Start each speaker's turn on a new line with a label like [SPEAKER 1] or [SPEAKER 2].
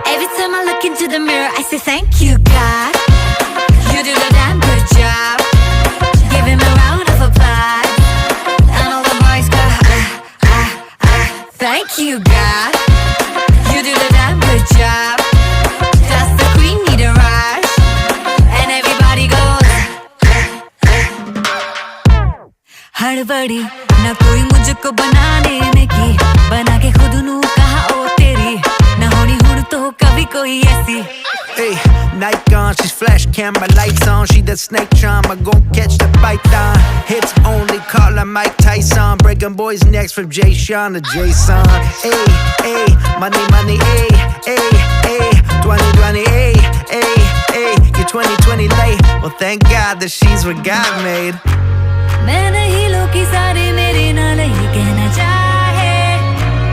[SPEAKER 1] Every time I look into the mirror, I say thank you, God. You do the damn good job. Give him a round of applause. And all the boys go, thank you, God. You do the damn good job. Does the queen need a rush? And everybody goes, हड़बड़ी ना कोई मुझको बनाने में की, बना के खुद नू कहा ओ तेरी, ना होनी हुन तो कभी कोई ऐसी.
[SPEAKER 2] Hey, night gone, she's flash camera lights on. She that snake charmer, gon' catch the python. Hits only, call her Mike Tyson. Breaking boys' necks from Jay Sean to Jason. Hey, hey, money, money, hey, hey, hey. 2020, hey, hey, hey. You're 2020 late. Well, thank God that she's what God made.
[SPEAKER 1] मैं नहीं लोग की सारे मेरे नाल ही